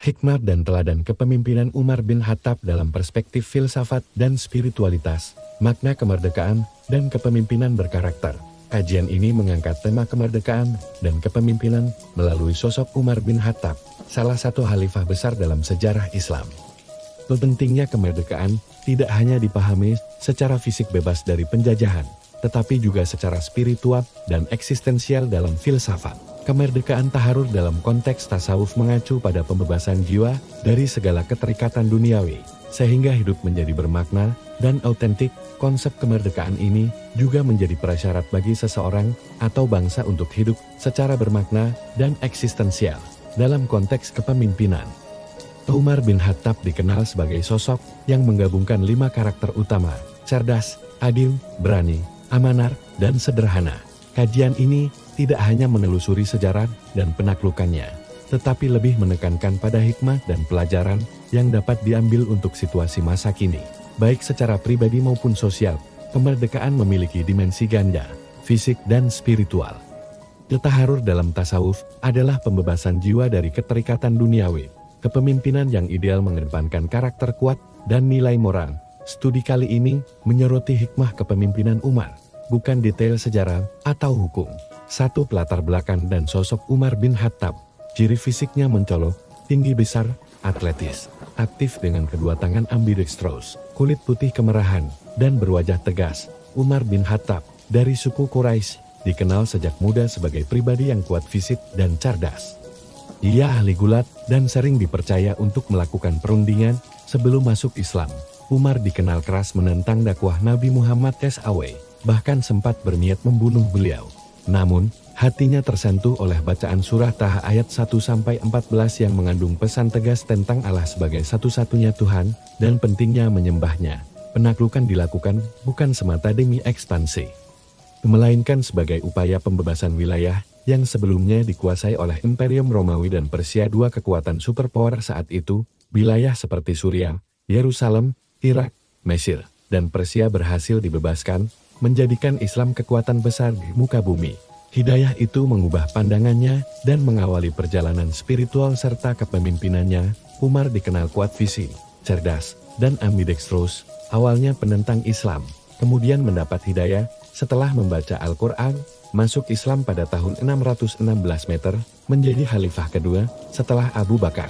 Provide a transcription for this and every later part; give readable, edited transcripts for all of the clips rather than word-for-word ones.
Hikmah dan teladan kepemimpinan Umar bin Khattab dalam perspektif filsafat dan spiritualitas, makna kemerdekaan dan kepemimpinan berkarakter. Kajian ini mengangkat tema kemerdekaan dan kepemimpinan melalui sosok Umar bin Khattab, salah satu khalifah besar dalam sejarah Islam. Pentingnya kemerdekaan tidak hanya dipahami secara fisik bebas dari penjajahan, tetapi juga secara spiritual dan eksistensial dalam filsafat. Kemerdekaan taharur dalam konteks tasawuf mengacu pada pembebasan jiwa dari segala keterikatan duniawi, sehingga hidup menjadi bermakna dan autentik. Konsep kemerdekaan ini juga menjadi prasyarat bagi seseorang atau bangsa untuk hidup secara bermakna dan eksistensial dalam konteks kepemimpinan. Umar bin Khattab dikenal sebagai sosok yang menggabungkan 5 karakter utama: cerdas, adil, berani, amanah, dan sederhana. Kajian ini tidak hanya menelusuri sejarah dan penaklukannya, tetapi lebih menekankan pada hikmah dan pelajaran yang dapat diambil untuk situasi masa kini. Baik secara pribadi maupun sosial, kemerdekaan memiliki dimensi ganda, fisik dan spiritual. Taharur dalam tasawuf adalah pembebasan jiwa dari keterikatan duniawi. Kepemimpinan yang ideal mengedepankan karakter kuat dan nilai moral. Studi kali ini menyoroti hikmah kepemimpinan Umar, bukan detail sejarah atau hukum. 1. Latar belakang dan sosok Umar bin Khattab. Ciri fisiknya mencolok, tinggi besar, atletis, aktif dengan kedua tangan ambidextrous, kulit putih kemerahan, dan berwajah tegas. Umar bin Khattab, dari suku Quraisy, dikenal sejak muda sebagai pribadi yang kuat fisik dan cerdas. Ia ahli gulat dan sering dipercaya untuk melakukan perundingan sebelum masuk Islam. Umar dikenal keras menentang dakwah Nabi Muhammad SAW, bahkan sempat berniat membunuh beliau. Namun, hatinya tersentuh oleh bacaan surah Taha ayat 1-14 yang mengandung pesan tegas tentang Allah sebagai satu-satunya Tuhan dan pentingnya menyembahnya. Penaklukan dilakukan bukan semata demi ekspansi, melainkan sebagai upaya pembebasan wilayah yang sebelumnya dikuasai oleh Imperium Romawi dan Persia, 2 kekuatan superpower saat itu. Wilayah seperti Suriah, Yerusalem, Irak, Mesir, dan Persia berhasil dibebaskan, menjadikan Islam kekuatan besar di muka bumi. Hidayah itu mengubah pandangannya dan mengawali perjalanan spiritual serta kepemimpinannya. Umar dikenal kuat visi, cerdas, dan ambidextrous. Awalnya penentang Islam, kemudian mendapat hidayah setelah membaca Al-Quran, masuk Islam pada tahun 616 meter, menjadi khalifah kedua setelah Abu Bakar.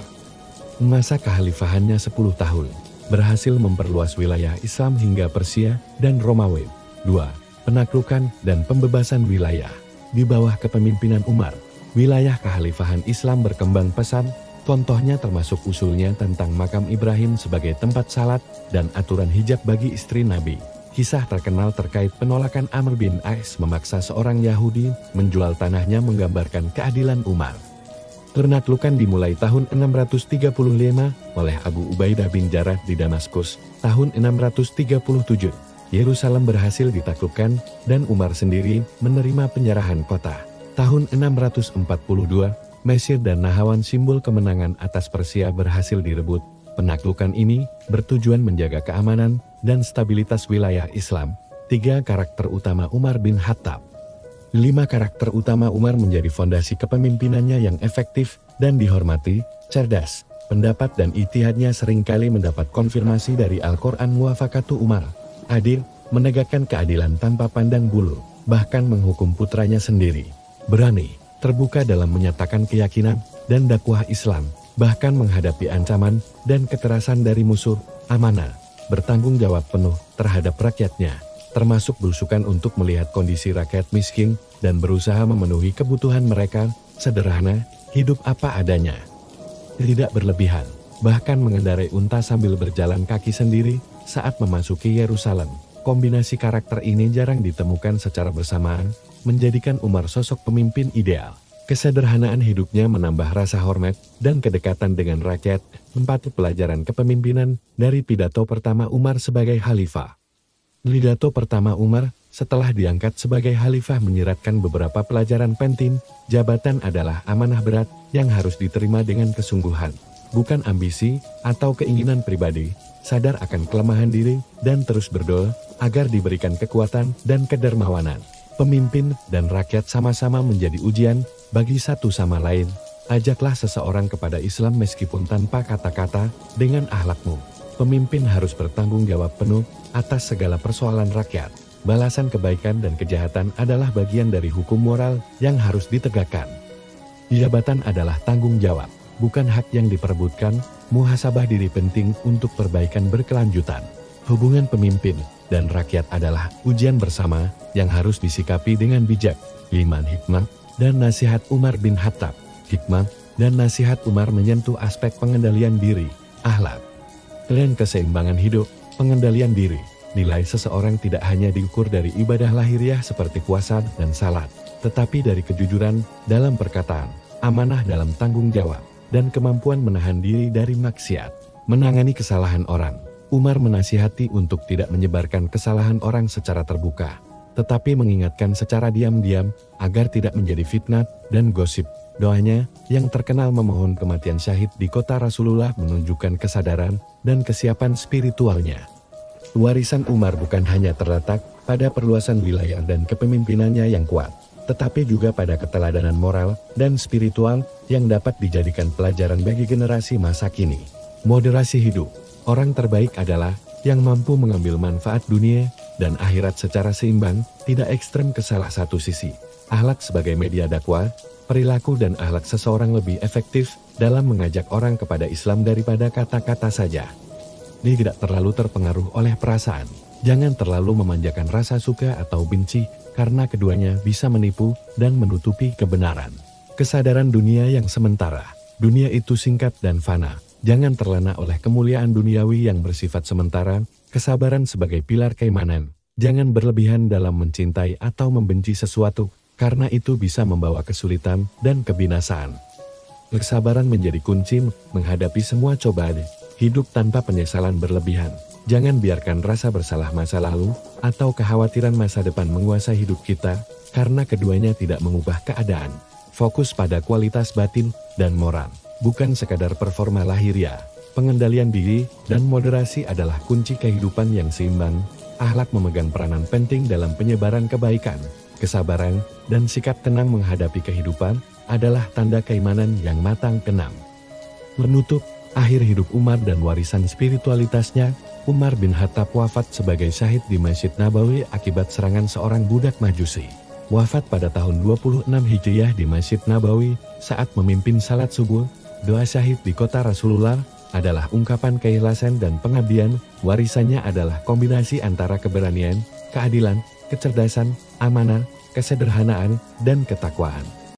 Masa kekhalifahannya 10 tahun, berhasil memperluas wilayah Islam hingga Persia dan Romawi. 2. Penaklukan dan pembebasan wilayah. Di bawah kepemimpinan Umar, wilayah kekhalifahan Islam berkembang pesat. Contohnya termasuk usulnya tentang makam Ibrahim sebagai tempat salat dan aturan hijab bagi istri Nabi. Kisah terkenal terkait penolakan Amr bin As memaksa seorang Yahudi menjual tanahnya menggambarkan keadilan Umar. Penaklukan dimulai tahun 635 oleh Abu Ubaidah bin Jarrah di Damaskus. Tahun 637, Yerusalem berhasil ditaklukkan dan Umar sendiri menerima penyerahan kota. Tahun 642, Mesir dan Nahawan, simbol kemenangan atas Persia, berhasil direbut. Penaklukan ini bertujuan menjaga keamanan dan stabilitas wilayah Islam. 3. Karakter utama Umar bin Khattab. 5 karakter utama Umar menjadi fondasi kepemimpinannya yang efektif dan dihormati. Cerdas, pendapat dan ijtihadnya seringkali mendapat konfirmasi dari Al-Quran. Muwafaqatu Umar. Adil, menegakkan keadilan tanpa pandang bulu, bahkan menghukum putranya sendiri. Berani, terbuka dalam menyatakan keyakinan dan dakwah Islam, bahkan menghadapi ancaman dan kekerasan dari musuh. Amanah, bertanggung jawab penuh terhadap rakyatnya, termasuk berusukan untuk melihat kondisi rakyat miskin dan berusaha memenuhi kebutuhan mereka. Sederhana, hidup apa adanya, tidak berlebihan, bahkan mengendarai unta sambil berjalan kaki sendiri saat memasuki Yerusalem. Kombinasi karakter ini jarang ditemukan secara bersamaan, menjadikan Umar sosok pemimpin ideal. Kesederhanaan hidupnya menambah rasa hormat dan kedekatan dengan rakyat. 4. Pelajaran kepemimpinan dari pidato pertama Umar sebagai khalifah. Pidato pertama Umar setelah diangkat sebagai khalifah menyiratkan beberapa pelajaran penting. Jabatan adalah amanah berat yang harus diterima dengan kesungguhan, bukan ambisi atau keinginan pribadi. Sadar akan kelemahan diri dan terus berdoa agar diberikan kekuatan dan kedermawanan. Pemimpin dan rakyat sama-sama menjadi ujian bagi satu sama lain. Ajaklah seseorang kepada Islam meskipun tanpa kata-kata, dengan akhlakmu. Pemimpin harus bertanggung jawab penuh atas segala persoalan rakyat. Balasan kebaikan dan kejahatan adalah bagian dari hukum moral yang harus ditegakkan. Jabatan adalah tanggung jawab, bukan hak yang diperebutkan. Muhasabah diri penting untuk perbaikan berkelanjutan. Hubungan pemimpin dan rakyat adalah ujian bersama yang harus disikapi dengan bijak. Iman, hikmah, dan nasihat Umar bin Khattab. Hikmah dan nasihat Umar menyentuh aspek pengendalian diri, akhlak, dan keseimbangan hidup. Pengendalian diri, nilai seseorang tidak hanya diukur dari ibadah lahiriah seperti puasa dan salat, tetapi dari kejujuran dalam perkataan, amanah dalam tanggung jawab, dan kemampuan menahan diri dari maksiat. Menangani kesalahan orang, Umar menasihati untuk tidak menyebarkan kesalahan orang secara terbuka, tetapi mengingatkan secara diam-diam agar tidak menjadi fitnah dan gosip. Doanya, yang terkenal memohon kematian syahid di kota Rasulullah menunjukkan kesadaran dan kesiapan spiritualnya. Warisan Umar bukan hanya terletak pada perluasan wilayah dan kepemimpinannya yang kuat, tetapi juga pada keteladanan moral dan spiritual yang dapat dijadikan pelajaran bagi generasi masa kini. Moderasi hidup, orang terbaik adalah yang mampu mengambil manfaat dunia dan akhirat secara seimbang, tidak ekstrem ke salah satu sisi. Akhlak sebagai media dakwah, perilaku dan akhlak seseorang lebih efektif dalam mengajak orang kepada Islam daripada kata-kata saja. Dia tidak terlalu terpengaruh oleh perasaan. Jangan terlalu memanjakan rasa suka atau benci, karena keduanya bisa menipu dan menutupi kebenaran. Kesadaran dunia yang sementara. Dunia itu singkat dan fana. Jangan terlena oleh kemuliaan duniawi yang bersifat sementara. Kesabaran sebagai pilar keimanan. Jangan berlebihan dalam mencintai atau membenci sesuatu, karena itu bisa membawa kesulitan dan kebinasaan. Kesabaran menjadi kunci menghadapi semua cobaan. Hidup tanpa penyesalan berlebihan. Jangan biarkan rasa bersalah masa lalu atau kekhawatiran masa depan menguasai hidup kita, karena keduanya tidak mengubah keadaan. Fokus pada kualitas batin dan moral, bukan sekadar performa lahiriah. Pengendalian diri dan moderasi adalah kunci kehidupan yang seimbang. Akhlak memegang peranan penting dalam penyebaran kebaikan. Kesabaran dan sikap tenang menghadapi kehidupan adalah tanda keimanan yang matang. Keenam, menutup akhir hidup Umar dan warisan spiritualitasnya. Umar bin Khattab wafat sebagai syahid di Masjid Nabawi akibat serangan seorang budak Majusi. Wafat pada tahun 26 Hijriah di Masjid Nabawi saat memimpin salat subuh. Doa syahid di kota Rasulullah adalah ungkapan keikhlasan dan pengabdian. Warisannya adalah kombinasi antara keberanian, keadilan, kecerdasan, amanah, kesederhanaan, dan ketakwaan.